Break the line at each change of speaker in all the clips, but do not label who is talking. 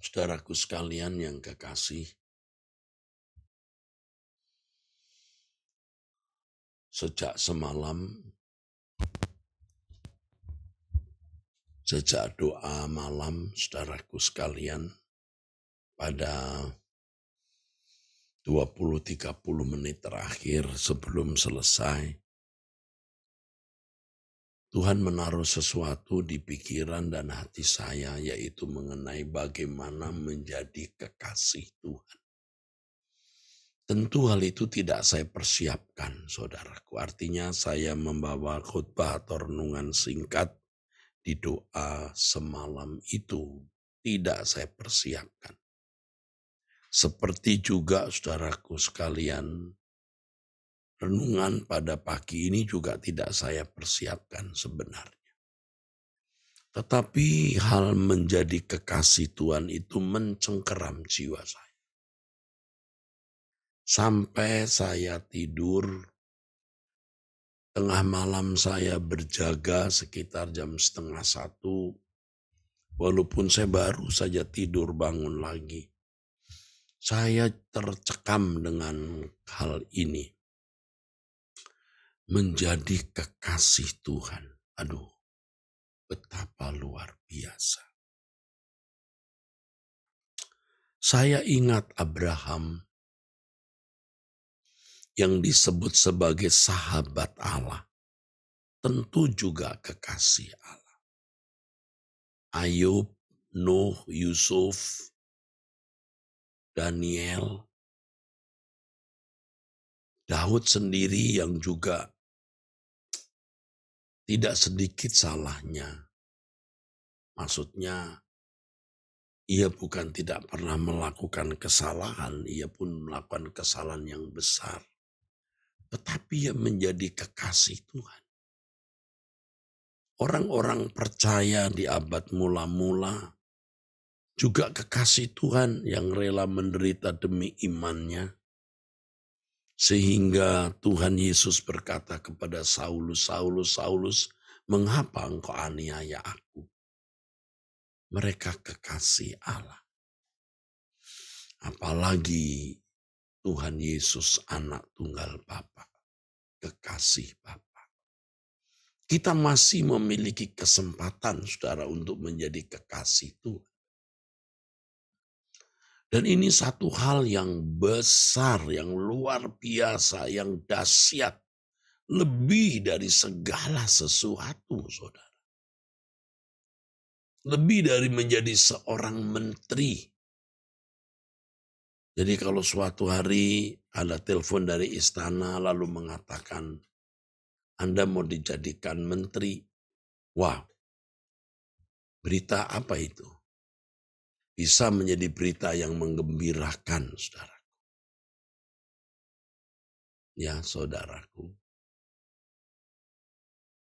Saudaraku sekalian yang kekasih, sejak semalam, sejak doa malam, saudaraku sekalian, pada 20-30 menit terakhir sebelum selesai, Tuhan menaruh sesuatu di pikiran dan hati saya, yaitu mengenai bagaimana menjadi kekasih Tuhan. Tentu hal itu tidak saya persiapkan, saudaraku. Artinya saya membawa khotbah atau renungan singkat di doa semalam itu tidak saya persiapkan. Seperti juga saudaraku sekalian, renungan pada pagi ini juga tidak saya persiapkan sebenarnya. Tetapi hal menjadi kekasih Tuhan itu mencengkeram jiwa saya. Sampai saya tidur, tengah malam saya berjaga sekitar jam 12:30, walaupun saya baru saja tidur bangun lagi. Saya tercekam dengan hal ini. Menjadi kekasih Tuhan. Aduh, betapa luar biasa. Saya ingat Abraham yang disebut sebagai sahabat Allah. Tentu juga kekasih Allah. Ayub, Nuh, Yusuf, Daniel, Daud sendiri yang juga tidak sedikit salahnya. Maksudnya, ia bukan tidak pernah melakukan kesalahan, ia pun melakukan kesalahan yang besar. Tetapi ia menjadi kekasih Tuhan. Orang-orang percaya di abad mula-mula juga kekasih Tuhan yang rela menderita demi imannya. Sehingga Tuhan Yesus berkata kepada Saulus, Saulus, mengapa engkau aniaya aku? Mereka kekasih Allah. Apalagi Tuhan Yesus anak tunggal Bapa, kekasih Bapa. Kita masih memiliki kesempatan, saudara, untuk menjadi kekasih Tuhan. Dan ini satu hal yang besar, yang luar biasa, yang dahsyat. Lebih dari segala sesuatu, saudara. Lebih dari menjadi seorang menteri. Jadi kalau suatu hari ada telepon dari istana lalu mengatakan, Anda mau dijadikan menteri. Wow, berita apa itu? Bisa menjadi berita yang menggembirakan, saudara. Ya, saudaraku.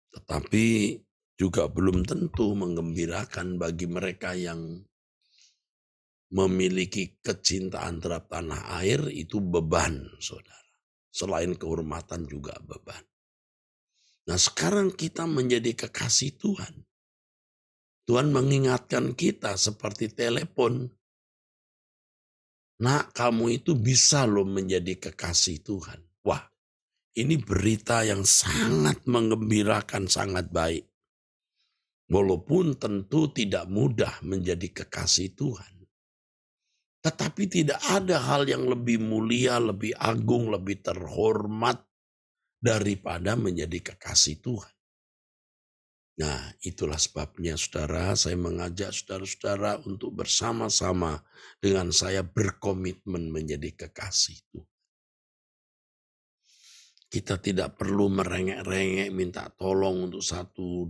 Tetapi juga belum tentu menggembirakan bagi mereka yang memiliki kecintaan terhadap tanah air, itu beban, saudara. Selain kehormatan juga beban. Nah, sekarang kita menjadi kekasih Tuhan. Tuhan mengingatkan kita seperti telepon. Nak, kamu itu bisa loh menjadi kekasih Tuhan. Wah, ini berita yang sangat menggembirakan, sangat baik. Walaupun tentu tidak mudah menjadi kekasih Tuhan. Tetapi tidak ada hal yang lebih mulia, lebih agung, lebih terhormat daripada menjadi kekasih Tuhan. Nah, itulah sebabnya saudara, saya mengajak saudara-saudara untuk bersama-sama dengan saya berkomitmen menjadi kekasih Tuhan. Kita tidak perlu merengek-rengek, minta tolong untuk satu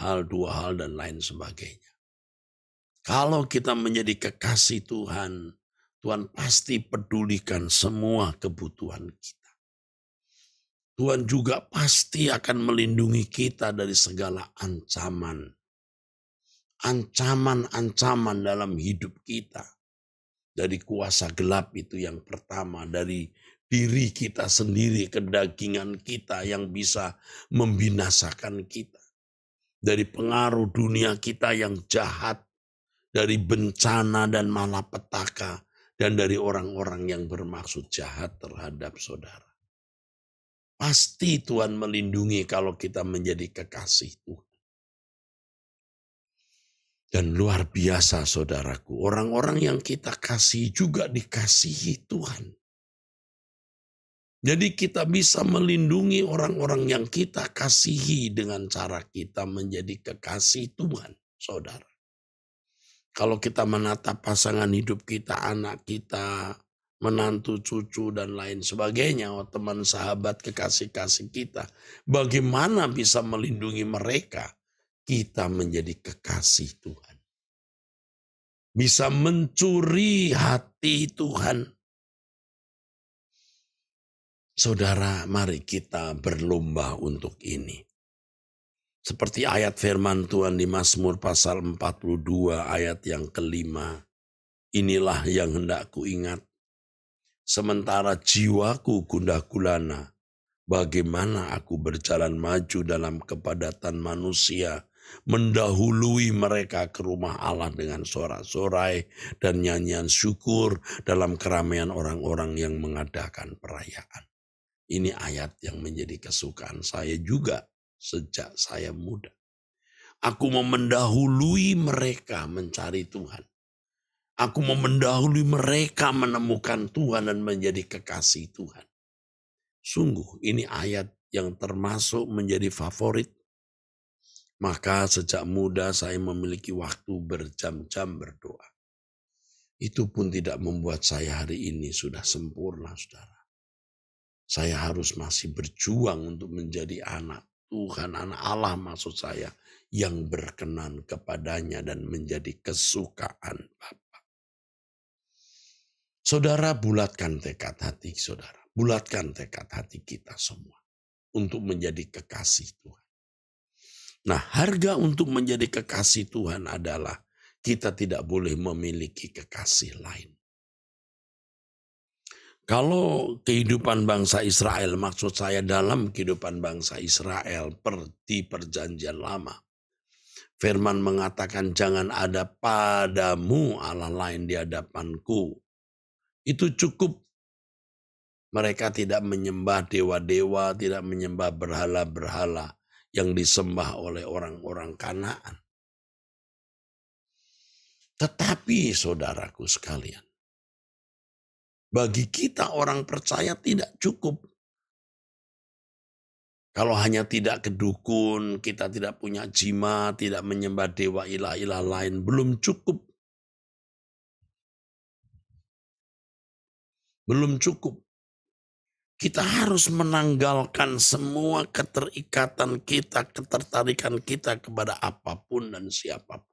hal, dua hal, dan lain sebagainya. Kalau kita menjadi kekasih Tuhan, Tuhan pasti pedulikan semua kebutuhan kita. Tuhan juga pasti akan melindungi kita dari segala ancaman. Ancaman-ancaman dalam hidup kita. Dari kuasa gelap itu yang pertama. Dari diri kita sendiri, kedagingan kita yang bisa membinasakan kita. Dari pengaruh dunia kita yang jahat. dari bencana dan malapetaka, dan dari orang-orang yang bermaksud jahat terhadap saudara. Pasti Tuhan melindungi kalau kita menjadi kekasih Tuhan. Dan luar biasa saudaraku, orang-orang yang kita kasih juga dikasihi Tuhan. Jadi kita bisa melindungi orang-orang yang kita kasihi dengan cara kita menjadi kekasih Tuhan, saudara. Kalau kita menatap pasangan hidup kita, anak kita, menantu, cucu, dan lain sebagainya, teman, sahabat, kekasih-kasih kita, bagaimana bisa melindungi mereka? Kita menjadi kekasih Tuhan. Bisa mencuri hati Tuhan. Saudara, mari kita berlomba untuk ini. Seperti ayat firman Tuhan di Mazmur pasal 42 ayat yang kelima. Inilah yang hendak ku ingat. Sementara jiwaku gundah gulana, bagaimana aku berjalan maju dalam kepadatan manusia, mendahului mereka ke rumah Allah dengan sorak-sorai dan nyanyian syukur dalam keramaian orang-orang yang mengadakan perayaan. Ini ayat yang menjadi kesukaan saya juga sejak saya muda. Aku mau mendahului mereka mencari Tuhan. Aku mau mendahului mereka menemukan Tuhan dan menjadi kekasih Tuhan. Sungguh ini ayat yang termasuk menjadi favorit. Maka sejak muda saya memiliki waktu berjam-jam berdoa. Itu pun tidak membuat saya hari ini sudah sempurna, saudara. Saya harus masih berjuang untuk menjadi anak Tuhan, anak Allah maksud saya, yang berkenan kepadanya dan menjadi kesukaan Bapa. Saudara, bulatkan tekad hati saudara. Bulatkan tekad hati kita semua untuk menjadi kekasih Tuhan. Nah, harga untuk menjadi kekasih Tuhan adalah kita tidak boleh memiliki kekasih lain. Kalau kehidupan bangsa Israel, maksud saya dalam kehidupan bangsa Israel di perjanjian lama. Firman mengatakan jangan ada padamu Allah lain di hadapanku. Itu cukup. Mereka tidak menyembah dewa-dewa, tidak menyembah berhala-berhala yang disembah oleh orang-orang Kanaan. Tetapi saudaraku sekalian, bagi kita orang percaya tidak cukup. Kalau hanya tidak ke dukun, kita tidak punya jimat, tidak menyembah dewa ilah-ilah lain, belum cukup. Belum cukup. Kita harus menanggalkan semua keterikatan kita, ketertarikan kita kepada apapun dan siapapun.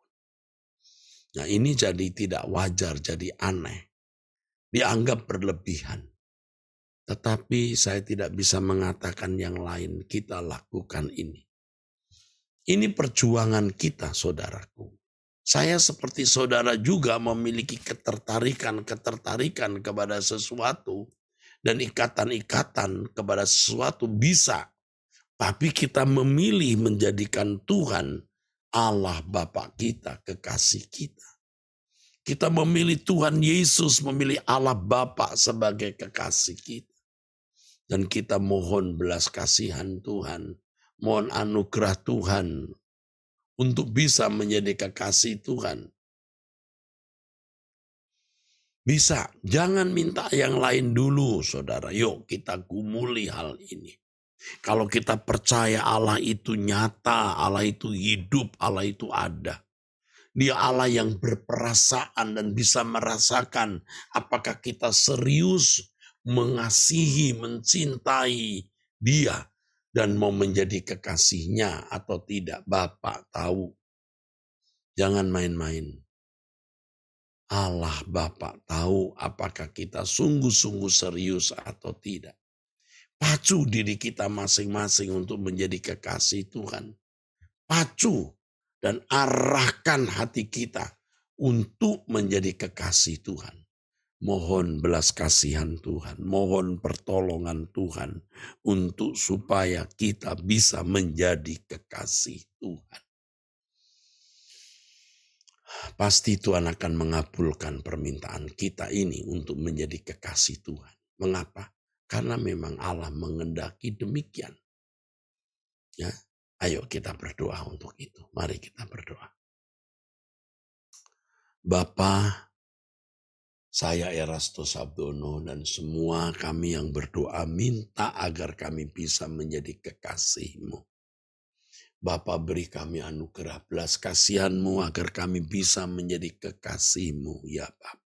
Nah ini jadi tidak wajar, jadi aneh. Dianggap berlebihan. Tetapi saya tidak bisa mengatakan yang lain, kita lakukan ini. Ini perjuangan kita, saudaraku. Saya seperti saudara juga memiliki ketertarikan kepada sesuatu. Dan ikatan-ikatan kepada sesuatu bisa. Tapi kita memilih menjadikan Tuhan Allah Bapa kita, kekasih kita. Kita memilih Tuhan Yesus, memilih Allah Bapa sebagai kekasih kita. Dan kita mohon belas kasihan Tuhan, mohon anugerah Tuhan untuk bisa menjadi kekasih Tuhan. Bisa, jangan minta yang lain dulu saudara. Yuk kita gumuli hal ini. Kalau kita percaya Allah itu nyata, Allah itu hidup, Allah itu ada. Dia Allah yang berperasaan dan bisa merasakan apakah kita serius mengasihi, mencintai dia. Dan mau menjadi kekasihnya atau tidak. Bapa tahu. Jangan main-main. Allah Bapa tahu apakah kita sungguh-sungguh serius atau tidak. Pacu diri kita masing-masing untuk menjadi kekasih Tuhan. Pacu dan arahkan hati kita untuk menjadi kekasih Tuhan. Mohon belas kasihan Tuhan, mohon pertolongan Tuhan untuk supaya kita bisa menjadi kekasih Tuhan. pasti Tuhan akan mengabulkan permintaan kita ini untuk menjadi kekasih Tuhan. Mengapa? Karena memang Allah mengendaki demikian. Ya, ayo kita berdoa untuk itu. Mari kita berdoa. Bapa, saya Erastus Abdono dan semua kami yang berdoa minta agar kami bisa menjadi kekasih-Mu. Bapa, beri kami anugerah belas kasihan-Mu agar kami bisa menjadi kekasih-Mu, ya Bapa.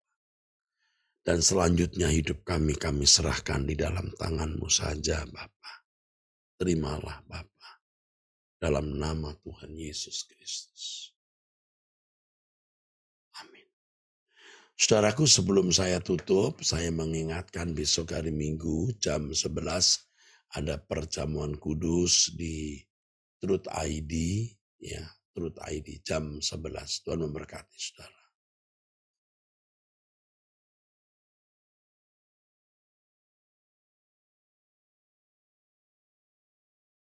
Dan selanjutnya hidup kami serahkan di dalam tangan-Mu saja, Bapa. Terimalah Bapa, dalam nama Tuhan Yesus Kristus. Amin. Saudaraku, sebelum saya tutup, saya mengingatkan besok hari Minggu jam 11 ada perjamuan kudus di Truth ID, ya, Truth ID jam 11. Tuhan memberkati saudara.